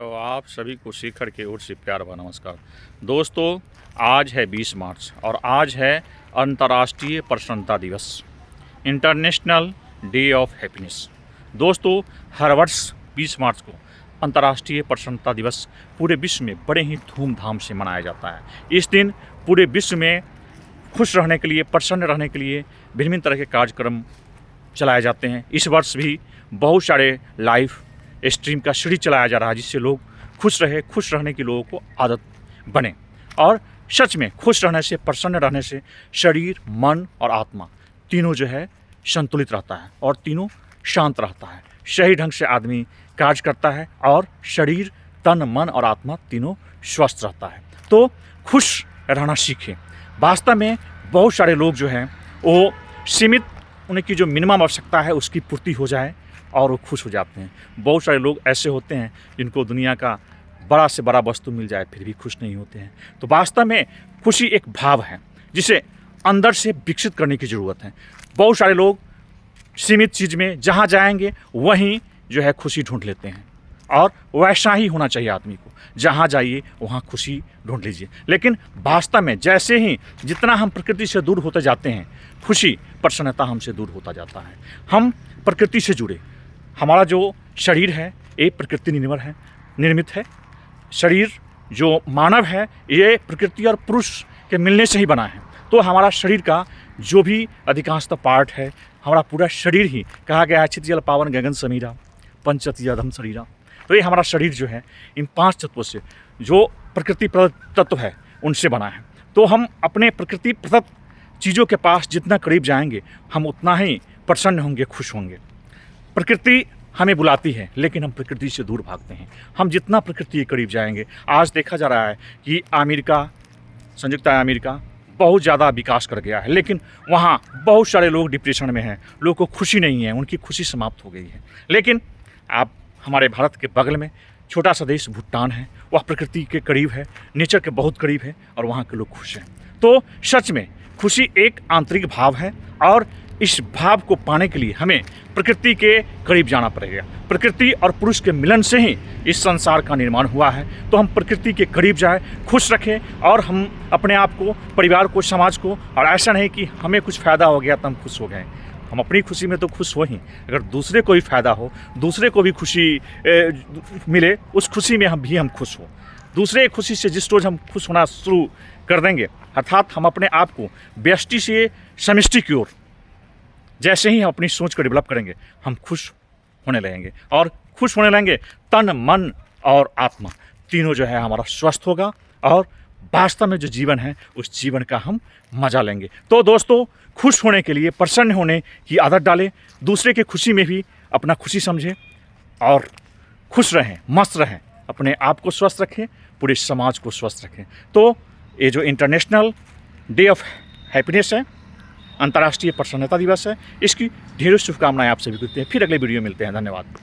तो आप सभी को शिखर की ओर से प्यार भरा नमस्कार। दोस्तों, आज है 20 मार्च और आज है अंतर्राष्ट्रीय प्रसन्नता दिवस, इंटरनेशनल डे ऑफ हैप्पीनेस। दोस्तों, हर वर्ष 20 मार्च को अंतर्राष्ट्रीय प्रसन्नता दिवस पूरे विश्व में बड़े ही धूमधाम से मनाया जाता है। इस दिन पूरे विश्व में खुश रहने के लिए, प्रसन्न रहने के लिए विभिन्न तरह के कार्यक्रम चलाए जाते हैं। इस वर्ष भी बहुत सारे लाइव स्ट्रीम का सीरीज चलाया जा रहा है, जिससे लोग खुश रहने की लोगों को आदत बने। और सच में खुश रहने से, प्रसन्न रहने से शरीर, मन और आत्मा तीनों जो है संतुलित रहता है और तीनों शांत रहता है। सही ढंग से आदमी कार्य करता है और शरीर, तन, मन और आत्मा तीनों स्वस्थ रहता है। तो खुश रहना सीखें। वास्तव में बहुत सारे लोग जो हैं वो सीमित, उनकी जो मिनिमम आवश्यकता है उसकी पूर्ति हो जाए और वो खुश हो जाते हैं। बहुत सारे लोग ऐसे होते हैं जिनको दुनिया का बड़ा से बड़ा वस्तु मिल जाए फिर भी खुश नहीं होते हैं। तो वास्तव में खुशी एक भाव है जिसे अंदर से विकसित करने की ज़रूरत है। बहुत सारे लोग सीमित चीज़ में जहाँ जाएंगे वहीं जो है खुशी ढूंढ लेते हैं, और वैसा ही होना चाहिए आदमी को। जहाँ जाइए वहाँ खुशी ढूंढ लीजिए। लेकिन वास्तव में जैसे ही जितना हम प्रकृति से दूर होते जाते हैं, खुशी, प्रसन्नता हमसे दूर होता जाता है। हम प्रकृति से जुड़े, हमारा जो शरीर है ये प्रकृति निर्मित है। शरीर जो मानव है ये प्रकृति और पुरुष के मिलने से ही बना है। तो हमारा शरीर का जो भी अधिकांशतः पार्ट है, हमारा पूरा शरीर ही, कहा गया है चित जल पावन गगन समीरा पंचति अधम शरीरा। तो ये हमारा शरीर जो है इन 5 तत्वों से, जो प्रकृति प्रदत्त तत्व है उनसे बना है। तो हम अपने प्रकृति प्रदत्त चीज़ों के पास जितना करीब जाएंगे हम उतना ही प्रसन्न होंगे, खुश होंगे। प्रकृति हमें बुलाती है लेकिन हम प्रकृति से दूर भागते हैं। हम जितना प्रकृति के करीब जाएंगे, आज देखा जा रहा है कि संयुक्त अमेरिका बहुत ज़्यादा विकास कर गया है, लेकिन वहाँ बहुत सारे लोग डिप्रेशन में हैं, लोगों को खुशी नहीं है, उनकी खुशी समाप्त हो गई है। लेकिन आप हमारे भारत के बगल में छोटा सा देश भूटान है, वह प्रकृति के करीब है, नेचर के बहुत करीब है और वहाँ के लोग खुश हैं। तो सच में खुशी एक आंतरिक भाव है और इस भाव को पाने के लिए हमें प्रकृति के करीब जाना पड़ेगा। प्रकृति और पुरुष के मिलन से ही इस संसार का निर्माण हुआ है। तो हम प्रकृति के करीब जाएं, खुश रखें और हम अपने आप को, परिवार को, समाज को, और ऐसा नहीं कि हमें कुछ फ़ायदा हो गया तो हम खुश हो गए। हम अपनी खुशी में तो खुश हो ही, अगर दूसरे को भी फ़ायदा हो, दूसरे को भी खुशी मिले, उस खुशी में हम खुश हो। दूसरे खुशी से जिस रोज़ हम खुश होना शुरू कर देंगे, अर्थात हम अपने आप को व्यष्टि से समष्टि की ओर जैसे ही हम अपनी सोच को डेवलप करेंगे, हम खुश होने लगेंगे। और खुश होने लगेंगे, तन, मन और आत्मा तीनों जो है हमारा स्वस्थ होगा और वास्तव में जो जीवन है उस जीवन का हम मज़ा लेंगे। तो दोस्तों, खुश होने के लिए, प्रसन्न होने की आदत डालें। दूसरे की खुशी में भी अपना खुशी समझें और खुश रहें, मस्त रहें, अपने आप को स्वस्थ रखें, पूरे समाज को स्वस्थ रखें। तो ये जो इंटरनेशनल डे ऑफ हैप्पीनेस है, अंतर्राष्ट्रीय प्रसन्नता दिवस है, इसकी ढेरों शुभकामनाएं आप सभी को देते हैं। फिर अगले वीडियो में मिलते हैं। धन्यवाद।